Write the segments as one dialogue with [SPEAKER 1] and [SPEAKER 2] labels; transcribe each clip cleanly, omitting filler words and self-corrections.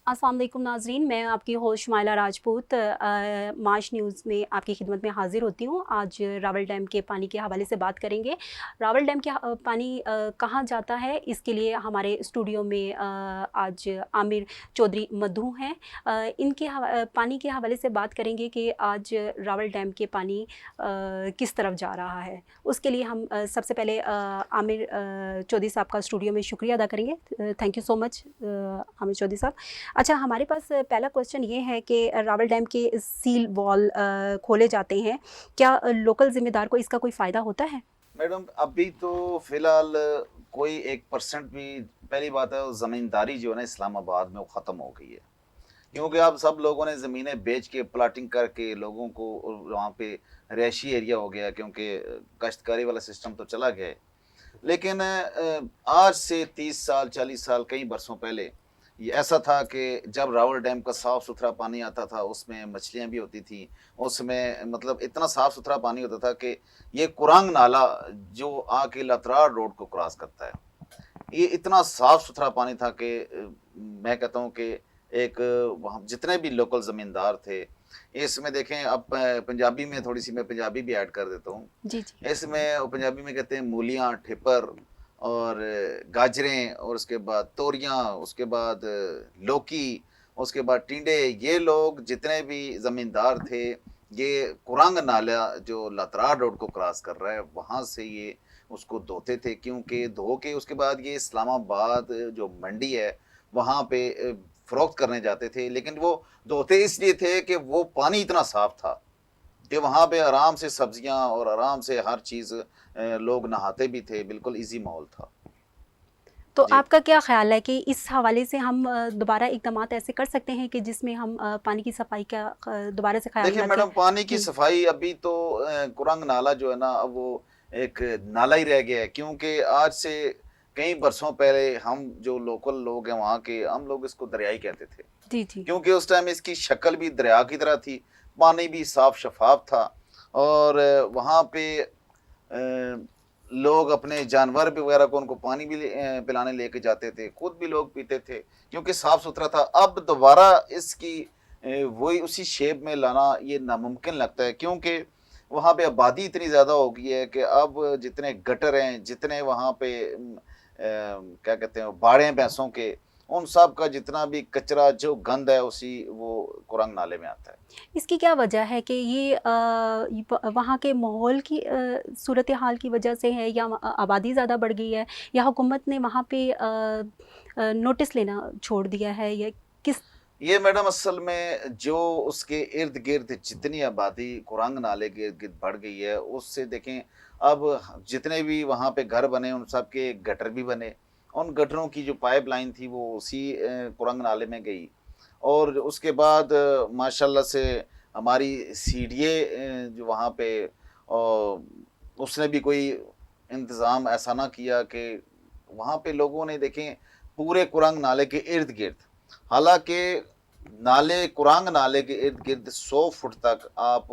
[SPEAKER 1] अस्सलाम वालेकुम नाज़रीन, मैं आपकी होस्ट शुमाइला राजपूत माश न्यूज़ में आपकी खिदमत में हाज़िर होती हूँ। आज रावल डैम के पानी के हवाले से बात करेंगे। रावल डैम के पानी कहाँ जाता है, इसके लिए हमारे स्टूडियो में आज आमिर चौधरी मधु हैं। इनके पानी के हवाले से बात करेंगे कि आज रावल डैम के पानी किस तरफ जा रहा है। उसके लिए हम सबसे पहले आमिर चौधरी साहब का स्टूडियो में शुक्रिया अदा करेंगे। Thank you so much Aamir Chaudhary साहब। अच्छा, हमारे पास पहला क्वेश्चन ये है कि रावल डैम के सील वॉल खोले जाते हैं, क्या लोकल ज़िम्मेदार को इसका कोई फ़ायदा होता है?
[SPEAKER 2] मैडम अभी तो फिलहाल कोई 1% भी, पहली बात है जमींदारी जो है ना इस्लामाबाद में वो ख़त्म हो गई है, क्योंकि अब सब लोगों ने ज़मीनें बेच के प्लाटिंग करके लोगों को वहाँ पे रिहायशी एरिया हो गया, क्योंकि काश्तकारी वाला सिस्टम तो चला गया है। लेकिन आज से 30 साल 40 साल कई बरसों पहले ये ऐसा था कि जब रावल डैम का साफ़ सुथरा पानी आता था, उसमें मछलियाँ भी होती थी, उसमें मतलब इतना साफ़ सुथरा पानी होता था कि ये कुरांग नाला जो आके लतरार रोड को क्रॉस करता है, ये इतना साफ़ सुथरा पानी था कि मैं कहता हूँ कि एक वहाँ जितने भी लोकल ज़मींदार थे, इसमें देखें अब पंजाबी में थोड़ी-सी मैं पंजाबी भी ऐड कर देता हूँ।
[SPEAKER 1] जी, जी।
[SPEAKER 2] इसमें वो पंजाबी में कहते हैं मूलियाँ, ठिपर और गाजरें और उसके बाद तोरियाँ, उसके बाद लौकी, उसके बाद टिंडे, ये लोग जितने भी ज़मींदार थे, ये कुरंग नाला जो लतरार रोड को क्रॉस कर रहा है, वहाँ से ये उसको धोते थे, क्योंकि धो के उसके बाद ये इस्लामाबाद जो मंडी है, वहाँ पे फ़रोख्त करने जाते थे। लेकिन वो धोते इसलिए थे कि वो पानी इतना साफ़ था कि वहाँ पे आराम से सब्जियाँ और आराम से हर चीज़ लोग नहाते भी थे, बिल्कुल ईज़ी माहौल था।
[SPEAKER 1] तो
[SPEAKER 2] जी।
[SPEAKER 1] आपका क्या ख़्याल है कि इस हवाले से हम दोबारा इक़दामात ऐसे कर सकते हैं कि जिसमें हम पानी की सफ़ाई का दोबारा से ख़्याल
[SPEAKER 2] देखिए
[SPEAKER 1] रखें?
[SPEAKER 2] मैडम, पानी की
[SPEAKER 1] हुँ।
[SPEAKER 2] सफाई अभी तो कुरंग नाला जो है ना, अब वो एक नाला ही रह गया है, क्योंकि आज से कई बरसों पहले हम जो लोकल लोग हैं वहाँ के, हम लोग इसको दरिया ही कहते थे,
[SPEAKER 1] जी, जी।
[SPEAKER 2] क्योंकि उस टाइम इसकी शक्ल भी दरिया की तरह थी, पानी भी साफ शफाफ था और वहाँ पे लोग अपने जानवर भी वगैरह को उनको पानी भी पिलाने लेके जाते थे, खुद भी लोग पीते थे, क्योंकि साफ सुथरा था। अब दोबारा इसकी वही उसी शेप में लाना ये नामुमकिन लगता है, क्योंकि वहाँ पे आबादी इतनी ज़्यादा हो गई है कि अब जितने गटर हैं, जितने वहाँ पे क्या कहते हैं बाड़े हैं भैंसों के, उन सब का जितना भी कचरा जो गंद है उसी वो कुरंग नाले में आता है।
[SPEAKER 1] इसकी क्या वजह है कि ये वहाँ के माहौल की सूरत हाल की वजह से है, या आबादी ज़्यादा बढ़ गई है, या हुकूमत ने वहाँ पे नोटिस लेना छोड़ दिया है, या किस?
[SPEAKER 2] ये मैडम असल में जो उसके इर्द गिर्द जितनी आबादी कुरंग नाले के इर्द गिर्द बढ़ गई है, उससे देखें अब जितने भी वहाँ पे घर बने उन सब के गटर भी बने, उन गटरों की जो पाइपलाइन थी वो उसी कुरंग नाले में गई और उसके बाद माशाल्लाह से हमारी सीडीए जो वहाँ पे उसने भी कोई इंतज़ाम ऐसा ना किया कि वहाँ पे लोगों ने देखें पूरे कुरंग नाले के इर्द गिर्द, हालांकि नाले कुरांग नाले के इर्द गिर्द 100 फुट तक आप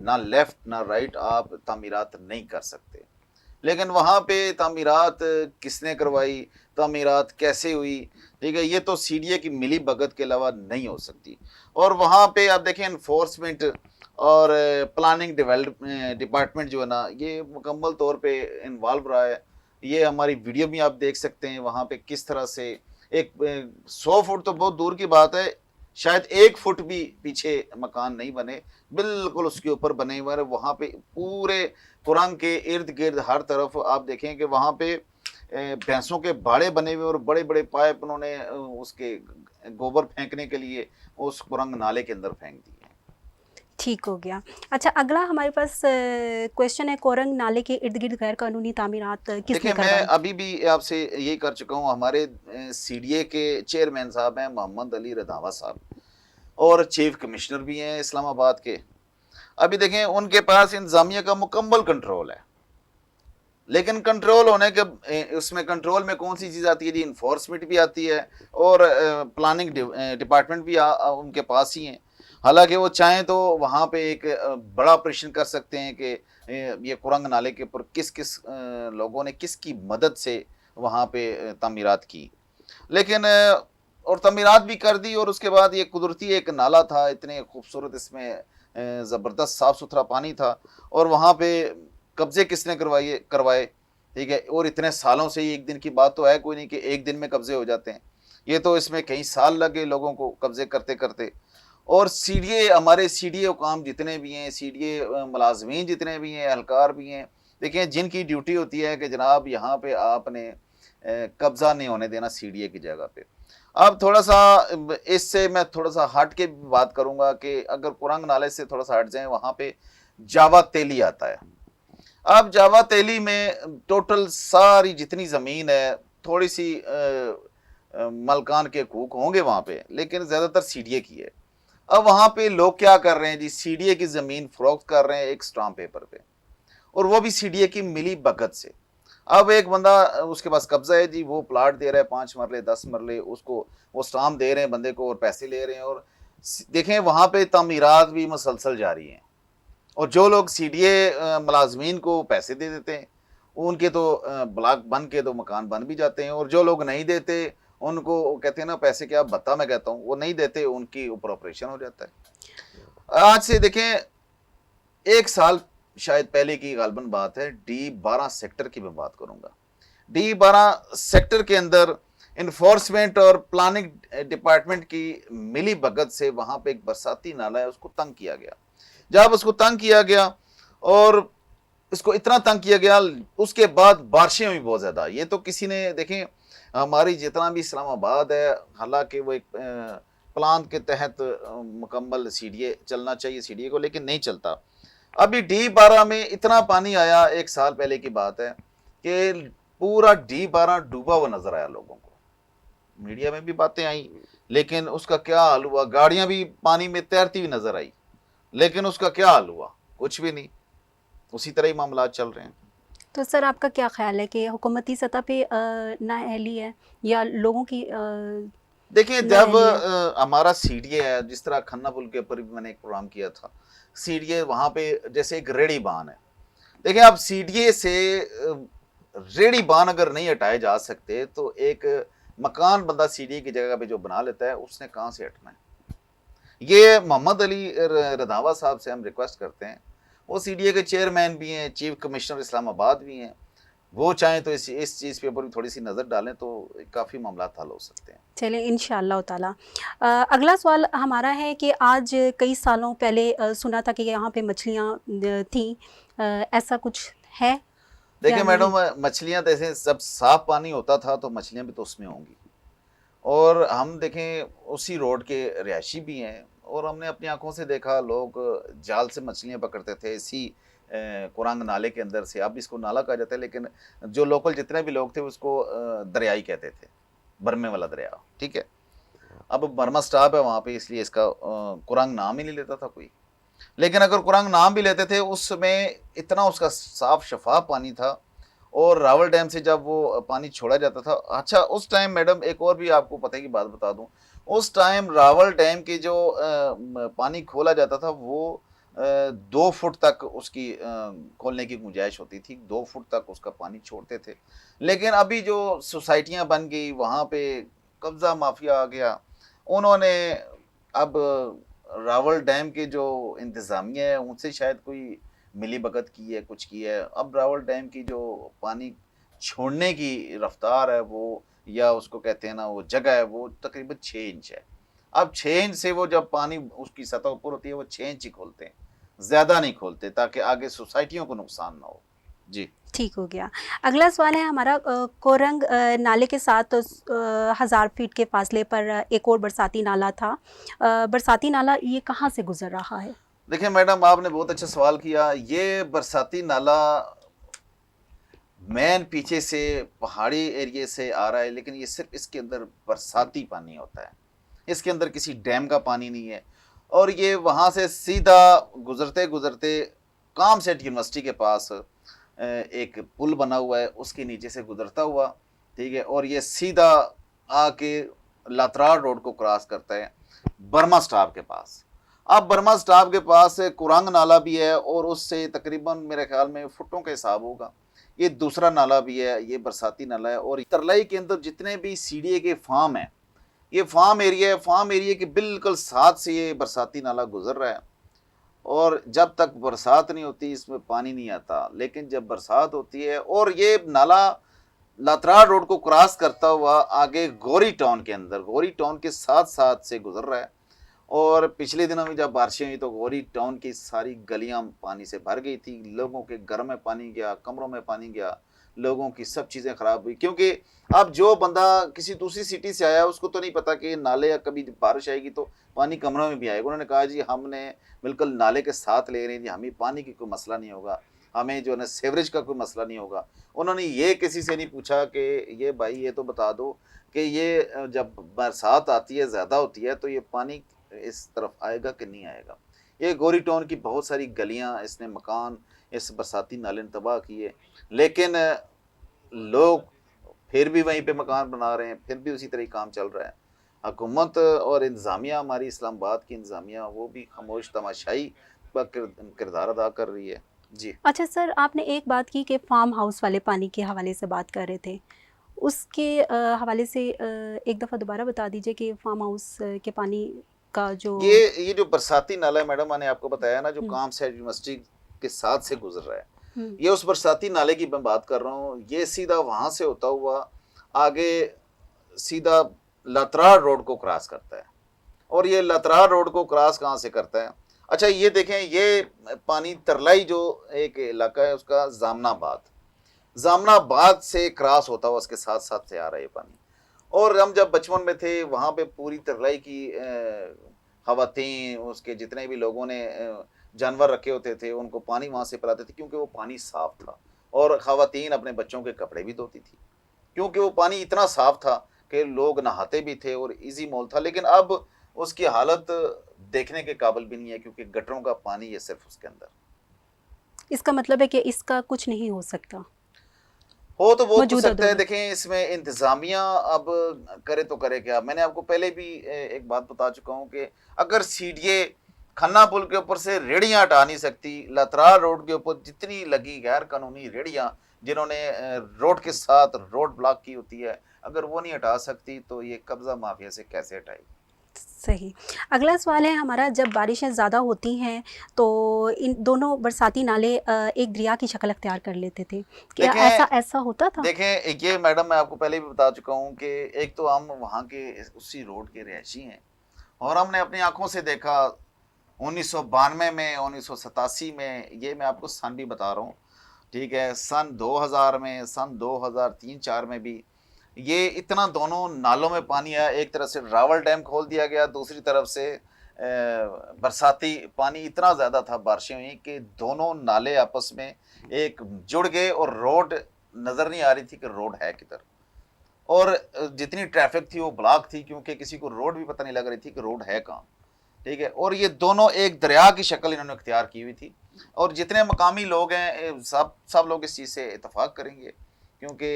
[SPEAKER 2] ना लेफ्ट ना राइट आप तामीरात नहीं कर सकते, लेकिन वहाँ पे तामीरात किसने करवाई, तामीरात कैसे हुई, ठीक है, ये तो सीडीए की मिली भगत के अलावा नहीं हो सकती। और वहाँ पे आप देखें इन्फोर्समेंट और प्लानिंग डेवलप डिपार्टमेंट जो है ना, ये मुकम्मल तौर पे इन्वॉल्व रहा है। ये हमारी वीडियो भी आप देख सकते हैं, वहाँ पे किस तरह से एक 100 फुट तो बहुत दूर की बात है, शायद 1 फुट भी पीछे मकान नहीं बने, बिल्कुल उसके ऊपर बने हुए हैं। वहाँ पे पूरे कुरंग के इर्द गिर्द हर तरफ आप देखें कि वहाँ पे भैंसों के बाड़े बने हुए और बड़े बड़े पाइप उन्होंने उसके गोबर फेंकने के लिए उस कुरंग नाले के अंदर फेंक दिए।
[SPEAKER 1] ठीक हो गया। अच्छा, अगला हमारे पास क्वेश्चन है, कोरंग नाले के इर्द-गिर्द गैर कानूनी तामीरात किसने
[SPEAKER 2] देखिए मैं
[SPEAKER 1] करवाई?
[SPEAKER 2] अभी भी आपसे यही कर चुका हूँ, हमारे सीडीए के चेयरमैन साहब हैं मोहम्मद अली रंधावा साहब और चीफ कमिश्नर भी हैं इस्लामाबाद के। अभी देखें उनके पास इंतजामिया का मुकम्मल कंट्रोल है, लेकिन कंट्रोल होने के उसमें कंट्रोल में कौन सी चीज़ आती है जी, इन्फोर्समेंट भी आती है और प्लानिंग डिपार्टमेंट भी उनके पास ही है। हालांकि वो चाहें तो वहाँ पे एक बड़ा ऑपरेशन कर सकते हैं कि ये कुरंग नाले के ऊपर किस किस लोगों ने किसकी मदद से वहाँ पे तामीरात की, लेकिन और तमीरात भी कर दी, और उसके बाद ये कुदरती एक नाला था, इतने खूबसूरत, इसमें ज़बरदस्त साफ़ सुथरा पानी था, और वहाँ पे कब्ज़े किसने करवाए, ठीक है। और इतने सालों से, ये एक दिन की बात तो है कोई नहीं कि एक दिन में कब्ज़े हो जाते हैं, ये तो इसमें कई साल लगे लोगों को कब्ज़े करते करते। और सीडीए, हमारे सीडीए हुकाम जितने भी हैं, सीडीए मुलाजमीन जितने भी हैं, एहलकार भी हैं, देखिए जिनकी ड्यूटी होती है कि जनाब यहाँ पे आपने कब्ज़ा नहीं होने देना सीडीए की जगह पे। अब थोड़ा सा इससे मैं थोड़ा सा हट के बात करूंगा कि अगर कुरंग नाले से थोड़ा सा हट जाए, वहां पे जावा तेली आता है। अब जावा तेली में टोटल सारी जितनी जमीन है, थोड़ी सी मलकान के हकूक होंगे वहां पे, लेकिन ज्यादातर सीडीए की है। अब वहां पे लोग क्या कर रहे हैं जी, सीडीए की जमीन फरोख्त कर रहे हैं एक स्टाम्प पेपर पे, और वो भी सीडीए की मिली भगत से। अब एक बंदा, उसके पास कब्जा है जी, वो प्लाट दे रहा है 5 मरले 10 मरले, उसको वो स्टाम्प दे रहे हैं बंदे को और पैसे ले रहे हैं। और देखें वहां पे तमीरात भी मुसलसल जारी हैं, और जो लोग सीडीए मुलाजमीन को पैसे दे देते हैं, उनके तो ब्लॉक बन के तो मकान बन भी जाते हैं, और जो लोग नहीं देते उनको कहते हैं ना पैसे क्या बता मैं कहता हूँ, वो नहीं देते, उनकी ऊपर ऑपरेशन हो जाता है। आज से देखें 1 साल शायद पहले की गालबन बात है, D12 सेक्टर की मैं बात करूंगा। D12 सेक्टर के अंदर इन्फोर्समेंट और प्लानिंग डिपार्टमेंट की मिली भगत से वहां पे एक बरसाती नाला है, उसको तंग किया गया। जब उसको तंग किया गया, और इसको इतना तंग किया गया, उसके बाद बारिशें हुई बहुत ज्यादा। ये तो किसी ने देखें, हमारी जितना भी इस्लामाबाद है, हालांकि वो एक प्लान के तहत मुकम्मल सीडीए चलना चाहिए सीडीए को, लेकिन नहीं चलता। अभी D12 में इतना पानी आया, 1 साल पहले की बात है, कि पूरा D12 डूबा हुआ नजर आया लोगों को। मीडिया में भी बातें आई, लेकिन उसका क्या हाल हुआ, गाड़ियां भी पानी में तैरती हुई नजर आई, लेकिन उसका क्या हाल हुआ, कुछ भी नहीं। उसी तरह ही मामला चल रहे हैं।
[SPEAKER 1] तो सर आपका क्या ख्याल है कि हुकूमती सतह पे नाअहली है या लोगों की
[SPEAKER 2] देखिए जब
[SPEAKER 1] नाअहली है?
[SPEAKER 2] हमारा सीडीए है, जिस तरह खन्ना पुल के ऊपर भी मैंने एक प्रोग्राम किया था, सीडीए वहां पे जैसे एक रेड़ी बांध है। देखिए अब सीडीए से रेड़ी बांध अगर नहीं हटाए जा सकते, तो एक मकान बंदा सीडीए की जगह पे जो बना लेता है, उसने कहाँ से हटना है। ये मोहम्मद अली रंधावा साहब से हम रिक्वेस्ट करते हैं, वो सीडीए के चेयरमैन भी हैं, चीफ कमिश्नर इस्लामाबाद भी हैं, वो चाहें तो इस चीज़ के ऊपर भी थोड़ी सी नज़र डालें तो काफ़ी मामला हल हो सकते हैं।
[SPEAKER 1] चलिए इंशाअल्लाह ताला। अगला सवाल हमारा है कि आज कई सालों पहले सुना था कि यहाँ पे मछलियाँ थीं, ऐसा कुछ है या
[SPEAKER 2] देखिए
[SPEAKER 1] नहीं?
[SPEAKER 2] मैडम, मछलियाँ तो ऐसे, जब साफ पानी होता था तो मछलियाँ भी तो उसमें होंगी। और हम देखें उसी रोड के रिहायशी भी हैं, और हमने अपनी आंखों से देखा, लोग जाल से मछलियाँ पकड़ते थे इसी कुरांग नाले के अंदर से। अब इसको नाला कहा जाता है, लेकिन जो लोकल जितने भी लोग थे उसको दरियाई कहते थे, बरमे वाला दरिया, ठीक है। अब बर्मा स्टॉप है वहाँ पे, इसलिए इसका कुरांग नाम ही नहीं लेता था कोई। लेकिन अगर कुरांग नाम भी लेते थे, उसमें इतना उसका साफ शफाफ पानी था, और रावल डैम से जब वो पानी छोड़ा जाता था। अच्छा उस टाइम मैडम एक और भी आपको पता की बात बता दूं, उस टाइम रावल डैम के जो पानी खोला जाता था, वो 2 फुट तक उसकी खोलने की गुंजाइश होती थी, 2 फुट तक उसका पानी छोड़ते थे। लेकिन अभी जो सोसाइटियां बन गई, वहाँ पे कब्जा माफिया आ गया, उन्होंने अब रावल डैम के जो इंतज़ामिया है उनसे शायद कोई मिली भगत की है, कुछ की है। अब रावल डैम की जो पानी छोड़ने की रफ्तार है, वो या उसको कहते हैं ना वो जगह है, वो तकरीबन 6 इंच है। अब 6 इंच से वो जब पानी उसकी सतह ऊपर होती है, वो 6 इंच ही खोलते हैं, ज़्यादा नहीं खोलते, ताकि आगे सोसाइटियों को नुकसान ना हो। जी
[SPEAKER 1] ठीक हो गया। अगला सवाल है हमारा, कोरंग नाले के साथ 1000 फीट के फासले पर एक और बरसाती नाला था। बरसाती नाला ये कहाँ से गुजर रहा है?
[SPEAKER 2] देखिए मैडम, आपने बहुत अच्छा सवाल किया। ये बरसाती नाला मैन पीछे से पहाड़ी एरिया से आ रहा है, लेकिन ये सिर्फ इसके अंदर बरसाती पानी होता है, इसके अंदर किसी डैम का पानी नहीं है। और ये वहाँ से सीधा गुजरते गुजरते कामसेट यूनिवर्सिटी के पास एक पुल बना हुआ है, उसके नीचे से गुजरता हुआ, ठीक है, और ये सीधा आके लातरार रोड को क्रॉस करता है बर्मा स्टॉप के पास। अब बर्मा स्टॉप के पास कुरांग नाला भी है, और उससे तकरीबन मेरे ख्याल में फुटों का हिसाब होगा, ये दूसरा नाला भी है, ये बरसाती नाला है। और तरलाई के अंदर जितने भी सीडीए के फार्म हैं, ये फार्म एरिया है, फार्म एरिया के बिल्कुल साथ से ये बरसाती नाला गुजर रहा है, और जब तक बरसात नहीं होती इसमें पानी नहीं आता, लेकिन जब बरसात होती है और ये नाला लातरार रोड को क्रॉस करता हुआ आगे गौरी टाउन के अंदर, गौरी टाउन के साथ साथ से गुजर रहा है। और पिछले दिनों में जब बारिशें हुई तो गौरी टाउन की सारी गलियां पानी से भर गई थी, लोगों के घर में पानी गया, कमरों में पानी गया, लोगों की सब चीज़ें खराब हुई। क्योंकि अब जो बंदा किसी दूसरी सिटी से आया उसको तो नहीं पता कि नाले या कभी बारिश आएगी तो पानी कमरों में भी आएगा। उन्होंने कहा जी हमने बिल्कुल नाले के साथ ले रहे हैं जी, हमें पानी की कोई मसला नहीं होगा, हमें जो है ना सीवरेज का कोई मसला नहीं होगा। उन्होंने ये किसी से नहीं पूछा कि ये भाई ये तो बता दो कि ये जब बरसात आती है, ज़्यादा होती है, तो ये पानी इस तरफ आएगा कि नहीं आएगा। ये गौरी टाउन की बहुत सारी गलियां, इसने मकान इस बरसाती नाले ने तबाह किए, लेकिन लोग फिर भी वहीं पे मकान बना रहे हैं, फिर भी उसी तरह ही काम चल रहा है। हुकूमत और इंतज़ामिया, हमारी इस्लामाबाद की इंतज़ामिया, वो भी खामोश तमाशाई का किरदार अदा कर रही है। जी।
[SPEAKER 1] अच्छा सर, आपने एक बात की कि फार्म हाउस वाले पानी के हवाले से बात कर रहे थे, उसके हवाले से एक दफ़ा दोबारा बता दीजिए कि फार्म हाउस के पानी का जो
[SPEAKER 2] ये जो बरसाती नाला है मैडम, मैंने आपको बताया ना, जो
[SPEAKER 1] हम्म,
[SPEAKER 2] काम से यूनिवर्सिटी के साथ से गुजर रहा है,
[SPEAKER 1] हम्म,
[SPEAKER 2] ये उस बरसाती नाले की मैं बात कर रहा हूँ। ये सीधा वहां से होता हुआ आगे सीधा लतरार रोड को क्रॉस करता है। और ये लतरार रोड को क्रॉस कहाँ से करता है? अच्छा ये देखें, ये पानी तरलाई जो एक इलाका है उसका, जामनाबाद, जामनाबाद से क्रॉस होता हुआ उसके साथ साथ से आ रहा है ये पानी। और हम जब बचपन में थे वहाँ पे पूरी तरलाई की खवातीन, उसके जितने भी लोगों ने जानवर रखे होते थे, उनको पानी वहाँ से पिलाते थे, क्योंकि वो पानी साफ था। और खवातीन अपने बच्चों के कपड़े भी धोती थी, क्योंकि वो पानी इतना साफ था कि लोग नहाते भी थे और इजी मोल था। लेकिन अब उसकी हालत देखने के काबिल भी नहीं है, क्योंकि गटरों का पानी है सिर्फ उसके अंदर।
[SPEAKER 1] इसका मतलब है कि इसका कुछ नहीं हो सकता,
[SPEAKER 2] हो तो बहुत कुछ
[SPEAKER 1] मौजूदा
[SPEAKER 2] सकता
[SPEAKER 1] दौर
[SPEAKER 2] है।
[SPEAKER 1] में।
[SPEAKER 2] देखें इसमें इंतजामिया अब करे तो करे क्या। मैंने आपको पहले भी एक बात बता चुका हूँ कि अगर सीडीए खन्ना पुल के ऊपर से रेड़ियां हटा नहीं सकती, लतरार रोड के ऊपर जितनी लगी गैर कानूनी रेड़ियां, जिन्होंने रोड के साथ रोड ब्लॉक की होती है, अगर वो नहीं हटा सकती तो ये कब्जा माफिया से कैसे हटाएगी।
[SPEAKER 1] सही। अगला सवाल है हमारा, जब बारिशें ज़्यादा होती हैं तो इन दोनों बरसाती नाले एक दरिया की शक्ल अख्तियार कर लेते थे, क्या ऐसा
[SPEAKER 2] देखें
[SPEAKER 1] ऐसा होता था?
[SPEAKER 2] देखें ये मैडम, मैं आपको पहले भी बता चुका हूँ कि एक तो हम वहाँ के उसी रोड के रहायशी हैं, और हमने अपनी आंखों से देखा 1992 में, 1987 में, ये मैं आपको सन भी बता रहा हूँ, ठीक है, सन 2000 में, सन 2003-4 में भी ये इतना दोनों नालों में पानी आया। एक तरफ से रावल डैम खोल दिया गया, दूसरी तरफ से बरसाती पानी इतना ज़्यादा था, बारिशें हुई कि दोनों नाले आपस में एक जुड़ गए और रोड नज़र नहीं आ रही थी कि रोड है किधर। और जितनी ट्रैफिक थी वो ब्लॉक थी, क्योंकि किसी को रोड भी पता नहीं लग रही थी कि रोड है कहाँ, ठीक है। और ये दोनों एक दरिया की शक्ल इन्होंने इख्तियार की हुई थी। और जितने मकामी लोग हैं सब लोग इस चीज़ से इतफाक़ करेंगे, क्योंकि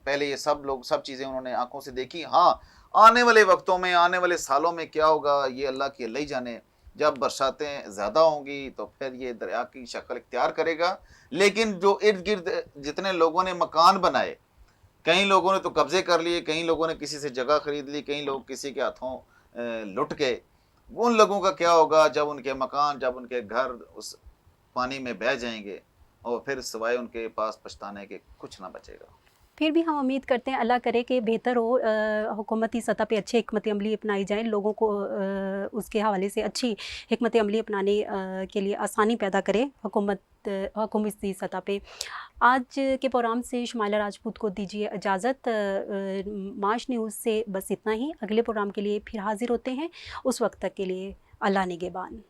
[SPEAKER 2] पहले ये सब लोग सब चीज़ें उन्होंने आंखों से देखी। हाँ, आने वाले वक्तों में, आने वाले सालों में क्या होगा ये अल्लाह की अल्लाह ही जाने। जब बरसातें ज़्यादा होंगी तो फिर ये दरिया की शक्ल इख्तियार करेगा। लेकिन जो इर्द गिर्द जितने लोगों ने मकान बनाए, कई लोगों ने तो कब्जे कर लिए, कई लोगों ने किसी से जगह खरीद ली, कई लोग किसी के हाथों लुट गए। उन लोगों का क्या होगा जब उनके मकान, जब उनके घर उस पानी में बह जाएंगे, और फिर सिवाय उनके पास पछताने के कुछ ना बचेगा।
[SPEAKER 1] फिर भी हम उम्मीद करते हैं अल्लाह करे कि बेहतर हो, हुकूमती सतह पे अच्छी हिकमत अमली अपनाई जाए, लोगों को उसके हवाले से अच्छी हिकमत अमली अपनाने के लिए आसानी पैदा करे हुकूमती सतह पे। आज के प्रोग्राम से शुमाइला राजपूत को दीजिए इजाज़त। माश न्यूज़ से बस इतना ही। अगले प्रोग्राम के लिए फिर हाजिर होते हैं, उस वक्त तक के लिए अल्लाह निगहबान।